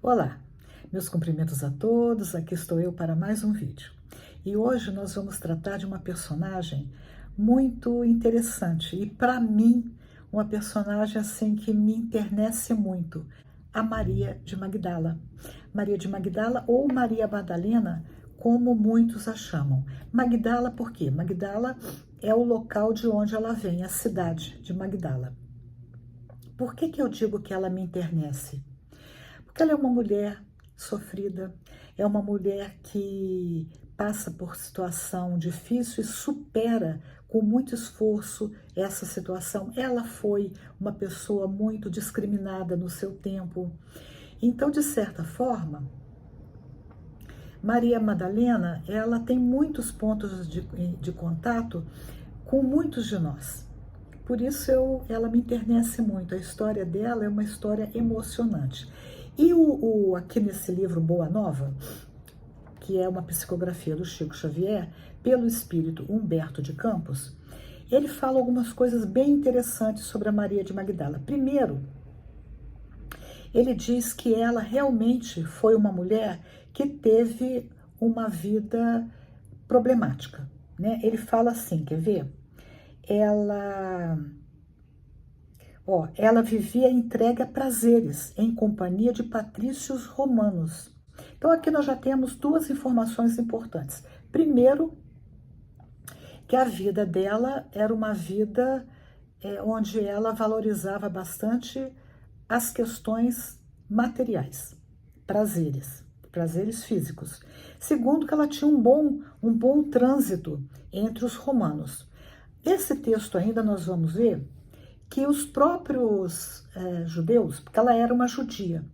Olá, meus cumprimentos a todos, aqui estou eu para mais um vídeo. E hoje nós vamos tratar de uma personagem muito interessante e para mim uma personagem assim que me internece muito, a Maria de Magdala. Maria de Magdala ou Maria Madalena, como muitos a chamam. Magdala por quê? Magdala é o local de onde ela vem, a cidade de Magdala. Por que eu digo que ela me internece? Porque ela é uma mulher sofrida, é uma mulher que passa por situação difícil e supera com muito esforço essa situação. Ela foi uma pessoa muito discriminada no seu tempo. Então, de certa forma, Maria Madalena, ela tem muitos pontos de contato com muitos de nós. Por isso ela me internece muito. A história dela é uma história emocionante. E aqui nesse livro Boa Nova, que é uma psicografia do Chico Xavier, pelo espírito Humberto de Campos, ele fala algumas coisas bem interessantes sobre a Maria de Magdala. Primeiro, ele diz que ela realmente foi uma mulher que teve uma vida problemática, né? Ele fala assim, quer ver? Ela vivia entregue a prazeres, em companhia de patrícios romanos. Então aqui nós já temos duas informações importantes. Primeiro, que a vida dela era uma vida onde ela valorizava bastante as questões materiais, prazeres físicos. Segundo, que ela tinha um bom trânsito entre os romanos. Esse texto ainda nós vamos ver que os próprios judeus, porque ela era uma judia,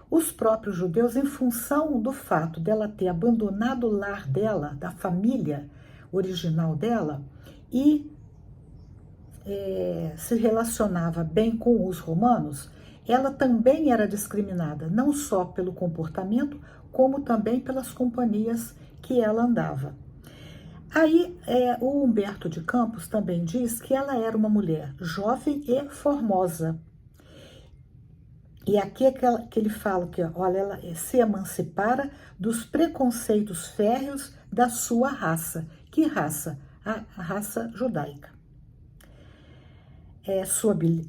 os próprios judeus, em função do fato dela ter abandonado o lar dela, da família original dela, e se relacionava bem com os romanos, ela também era discriminada, não só pelo comportamento, como também pelas companhias que ela andava. Aí o Humberto de Campos também diz que ela era uma mulher jovem e formosa. E aqui é que ele fala que, olha, ela se emancipara dos preconceitos férreos da sua raça. Que raça? A raça judaica.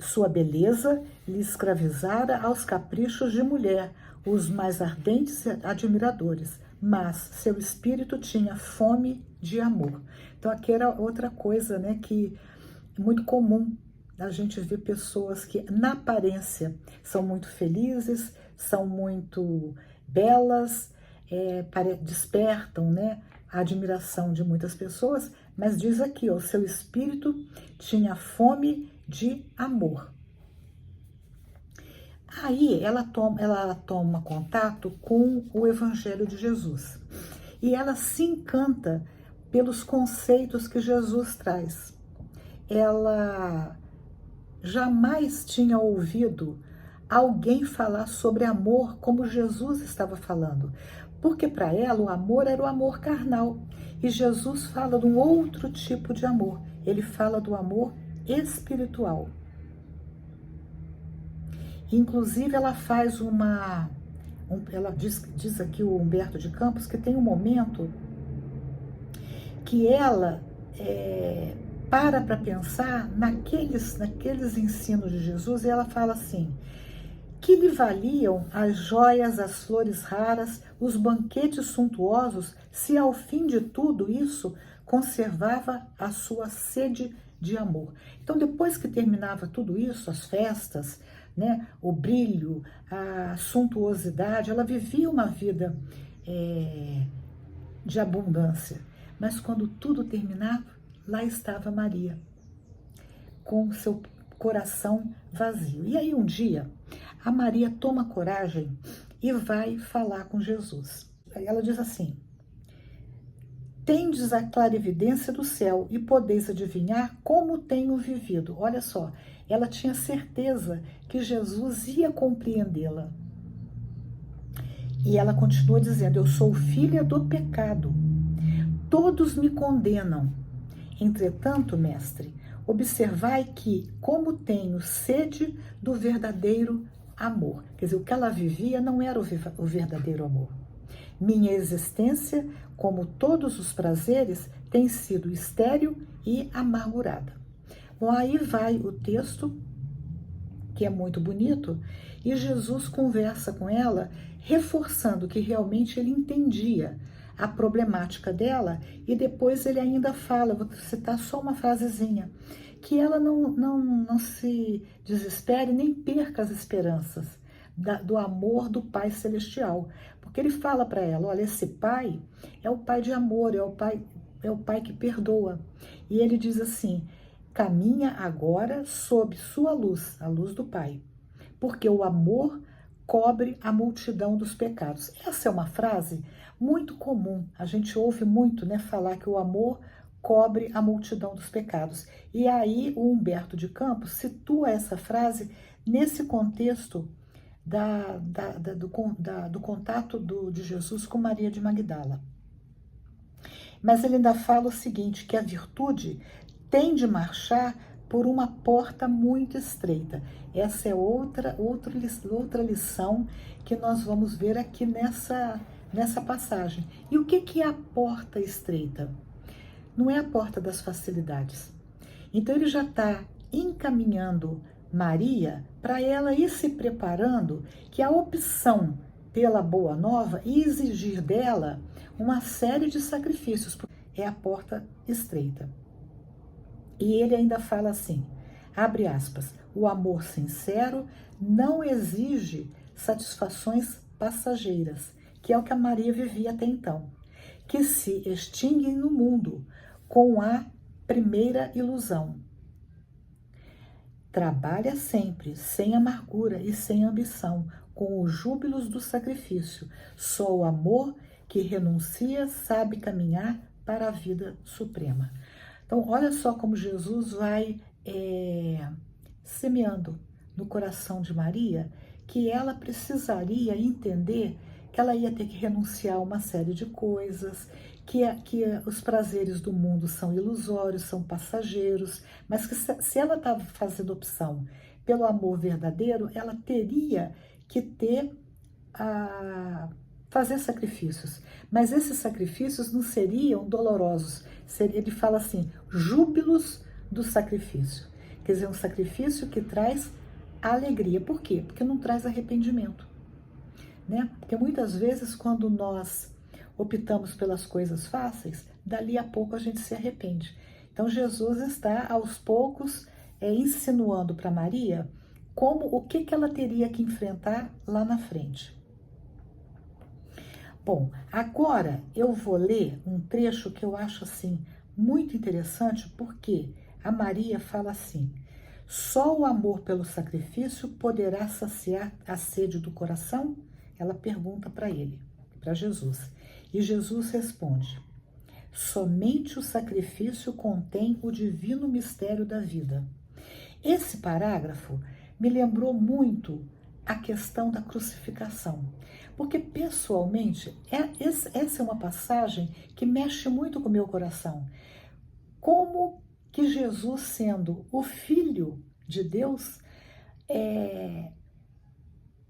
Sua beleza lhe escravizara aos caprichos de mulher, os mais ardentes admiradores, mas seu espírito tinha fome de amor. Então aqui era outra coisa, né, que é muito comum a gente ver pessoas que na aparência são muito felizes, são muito belas, despertam, né, a admiração de muitas pessoas, mas diz aqui, o seu espírito tinha fome de amor. Aí ela toma contato com o Evangelho de Jesus e ela se encanta pelos conceitos que Jesus traz. Ela jamais tinha ouvido alguém falar sobre amor como Jesus estava falando, porque para ela o amor era o amor carnal e Jesus fala de um outro tipo de amor. Ele fala do amor espiritual. Inclusive ela faz ela diz aqui o Humberto de Campos que tem um momento que ela para pensar naqueles ensinos de Jesus e ela fala assim: que lhe valiam as joias, as flores raras, os banquetes suntuosos, se ao fim de tudo isso conservava a sua sede de amor. Então, depois que terminava tudo isso, as festas, né, o brilho, a suntuosidade, ela vivia uma vida de abundância. Mas quando tudo terminava, lá estava Maria, com seu coração vazio. E aí um dia, a Maria toma coragem e vai falar com Jesus. Aí ela diz assim: tendes a clarividência do céu e podeis adivinhar como tenho vivido. Olha só, ela tinha certeza que Jesus ia compreendê-la. E ela continua dizendo: eu sou filha do pecado. Todos me condenam. Entretanto, mestre, observai que, como tenho sede do verdadeiro amor. Quer dizer, o que ela vivia não era o verdadeiro amor. Minha existência, como todos os prazeres, tem sido estéril e amargurada. Bom, aí vai o texto, que é muito bonito, e Jesus conversa com ela, reforçando que realmente ele entendia a problemática dela, e depois ele ainda fala, vou citar só uma frasezinha, que ela não se desespere nem perca as esperanças do amor do Pai Celestial, porque ele fala para ela, olha, esse Pai é o Pai de amor, é o Pai que perdoa, e ele diz assim, caminha agora sob sua luz, a luz do Pai, porque o amor cobre a multidão dos pecados. Essa é uma frase muito comum, a gente ouve muito, né, falar que o amor cobre a multidão dos pecados. E aí o Humberto de Campos situa essa frase nesse contexto do contato de Jesus com Maria de Magdala. Mas ele ainda fala o seguinte, que a virtude tem de marchar por uma porta muito estreita. Essa é outra lição que nós vamos ver aqui nessa passagem. E o que é a porta estreita? Não é a porta das facilidades. Então ele já está encaminhando Maria para ela ir se preparando, que a opção pela boa nova e exigir dela uma série de sacrifícios é a porta estreita. E ele ainda fala assim, abre aspas, o amor sincero não exige satisfações passageiras, que é o que a Maria vivia até então, que se extinguem no mundo com a primeira ilusão. Trabalha sempre, sem amargura e sem ambição, com os júbilos do sacrifício. Só o amor que renuncia sabe caminhar para a vida suprema. Então, olha só como Jesus vai semeando no coração de Maria que ela precisaria entender que ela ia ter que renunciar a uma série de coisas, que os prazeres do mundo são ilusórios, são passageiros, mas que se ela estava fazendo opção pelo amor verdadeiro, ela teria que fazer sacrifícios. Mas esses sacrifícios não seriam dolorosos. Ele fala assim, júbilos do sacrifício. Quer dizer, um sacrifício que traz alegria. Por quê? Porque não traz arrependimento. Né? Porque muitas vezes quando nós optamos pelas coisas fáceis, dali a pouco a gente se arrepende. Então Jesus está aos poucos insinuando para Maria o que ela teria que enfrentar lá na frente. Bom, agora eu vou ler um trecho que eu acho assim muito interessante, porque a Maria fala assim, só o amor pelo sacrifício poderá saciar a sede do coração? Ela pergunta para ele, para Jesus. E Jesus responde, somente o sacrifício contém o divino mistério da vida. Esse parágrafo me lembrou muito a questão da crucificação, porque pessoalmente essa é uma passagem que mexe muito com o meu coração. Como que Jesus, sendo o Filho de Deus,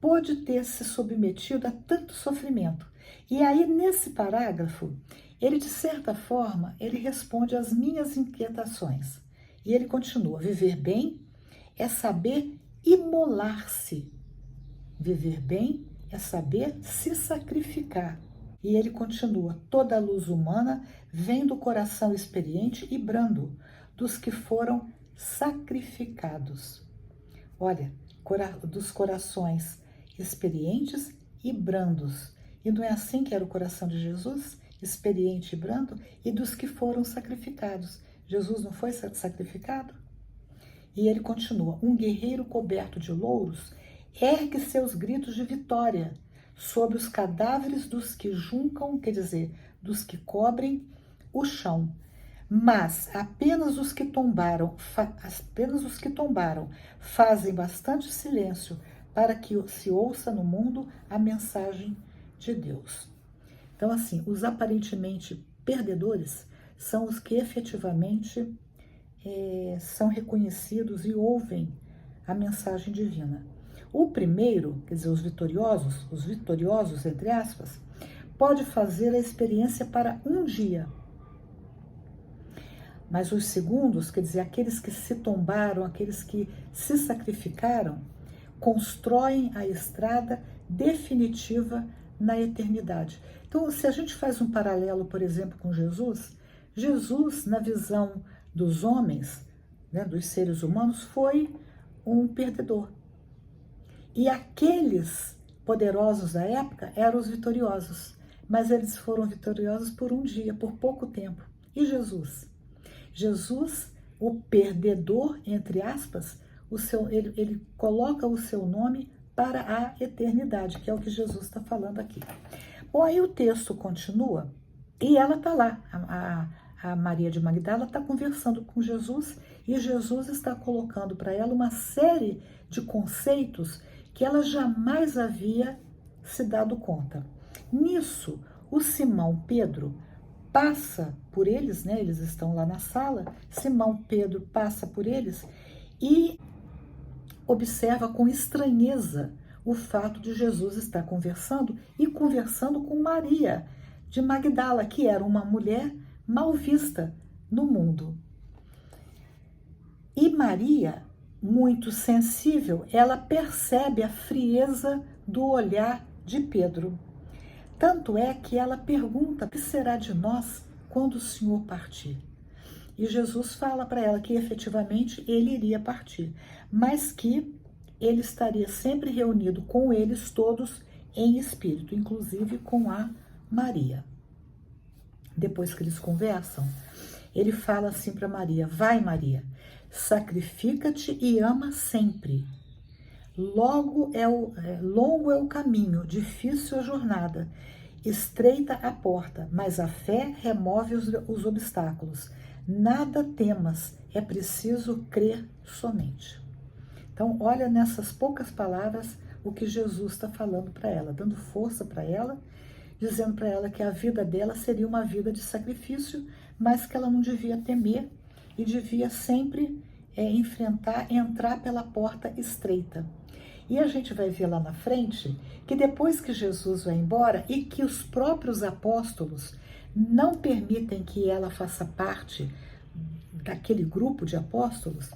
pôde ter se submetido a tanto sofrimento. E aí, nesse parágrafo, ele, de certa forma, ele responde às minhas inquietações. E ele continua, viver bem é saber imolar-se. Viver bem é saber se sacrificar. E ele continua, toda a luz humana vem do coração experiente e brando, dos que foram sacrificados. Olha, dos corações experientes e brandos. E não é assim que era o coração de Jesus? Experiente e brando, e dos que foram sacrificados. Jesus não foi sacrificado? E ele continua, um guerreiro coberto de louros ergue seus gritos de vitória sobre os cadáveres dos que juncam, quer dizer, dos que cobrem o chão. Mas apenas os que tombaram fazem bastante silêncio para que se ouça no mundo a mensagem de Deus. Então, assim, os aparentemente perdedores são os que efetivamente são reconhecidos e ouvem a mensagem divina. O primeiro, quer dizer, os vitoriosos, entre aspas, pode fazer a experiência para um dia. Mas os segundos, quer dizer, aqueles que se tombaram, aqueles que se sacrificaram, constroem a estrada definitiva na eternidade. Então, se a gente faz um paralelo, por exemplo, com Jesus, Jesus, na visão dos homens, né, dos seres humanos, foi um perdedor. E aqueles poderosos da época eram os vitoriosos, mas eles foram vitoriosos por um dia, por pouco tempo. E Jesus? Jesus, o perdedor, entre aspas, ele coloca o seu nome para a eternidade, que é o que Jesus está falando aqui. Bom, aí o texto continua e ela está lá, a Maria de Magdala está conversando com Jesus e Jesus está colocando para ela uma série de conceitos que ela jamais havia se dado conta. Nisso, o Simão Pedro passa por eles, né? Eles estão lá na sala, Simão Pedro passa por eles e observa com estranheza o fato de Jesus estar conversando e conversando com Maria de Magdala, que era uma mulher mal vista no mundo. E Maria, muito sensível, ela percebe a frieza do olhar de Pedro. Tanto é que ela pergunta: o que será de nós quando o Senhor partir? E Jesus fala para ela que efetivamente ele iria partir, mas que ele estaria sempre reunido com eles todos em espírito, inclusive com a Maria. Depois que eles conversam, ele fala assim para Maria: vai, Maria, sacrifica-te e ama sempre. Longo é o caminho, difícil a jornada, estreita a porta, mas a fé remove os obstáculos. Nada temas, é preciso crer somente. Então, olha nessas poucas palavras o que Jesus está falando para ela, dando força para ela, dizendo para ela que a vida dela seria uma vida de sacrifício, mas que ela não devia temer e devia sempre entrar pela porta estreita. E a gente vai ver lá na frente que depois que Jesus vai embora e que os próprios apóstolos não permitem que ela faça parte daquele grupo de apóstolos,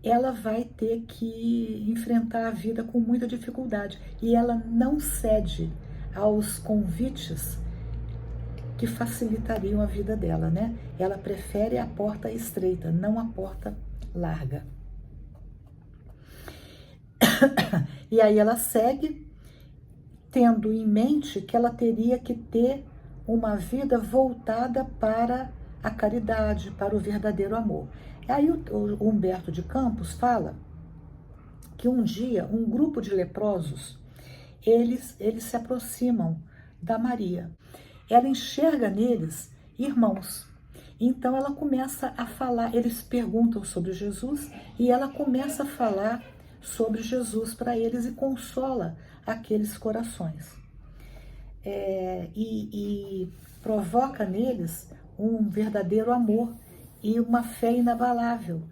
ela vai ter que enfrentar a vida com muita dificuldade. E ela não cede aos convites que facilitariam a vida dela, né? Ela prefere a porta estreita, não a porta larga. E aí ela segue, tendo em mente que ela teria que ter uma vida voltada para a caridade, para o verdadeiro amor. Aí o Humberto de Campos fala que um dia um grupo de leprosos, eles se aproximam da Maria. Ela enxerga neles irmãos. Então ela começa a falar, eles perguntam sobre Jesus e ela começa a falar sobre Jesus para eles e consola aqueles corações. E provoca neles um verdadeiro amor e uma fé inabalável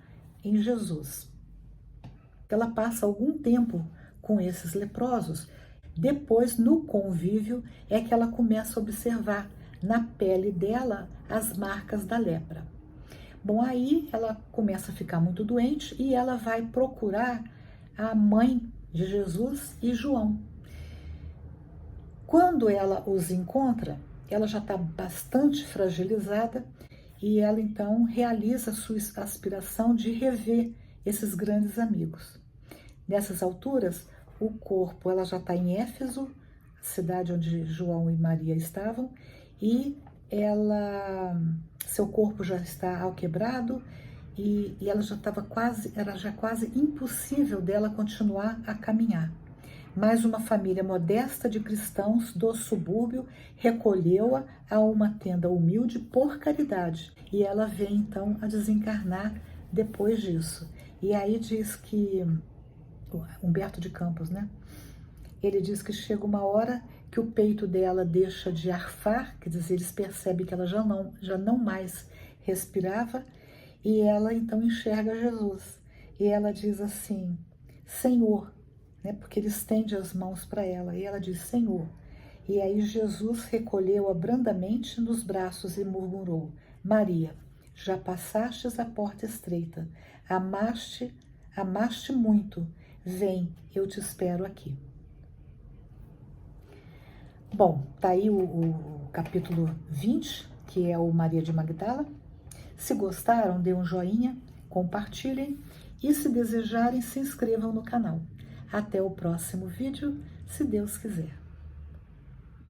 em Jesus. Ela passa algum tempo com esses leprosos. Depois, no convívio, é que ela começa a observar na pele dela as marcas da lepra. Bom, aí ela começa a ficar muito doente e ela vai procurar a mãe de Jesus e João. Quando ela os encontra, ela já está bastante fragilizada e ela então realiza a sua aspiração de rever esses grandes amigos. Nessas alturas, o corpo, ela já está em Éfeso, a cidade onde João e Maria estavam, e seu corpo já está alquebrado e ela já estava era já quase impossível dela continuar a caminhar. Mas uma família modesta de cristãos do subúrbio recolheu-a a uma tenda humilde por caridade. E ela vem então a desencarnar depois disso. E aí diz que, Humberto de Campos, né? Ele diz que chega uma hora que o peito dela deixa de arfar, quer dizer, eles percebem que ela já não mais respirava, e ela então enxerga Jesus. E ela diz assim: Senhor, né? Porque ele estende as mãos para ela e ela diz: Senhor. E aí Jesus recolheu-a brandamente nos braços e murmurou: Maria, já passastes a porta estreita, amaste muito, vem, eu te espero aqui. Bom, tá aí o capítulo 20, que é o Maria de Magdala. Se gostaram, dê um joinha, compartilhem e, se desejarem, se inscrevam no canal. Até o próximo vídeo, se Deus quiser.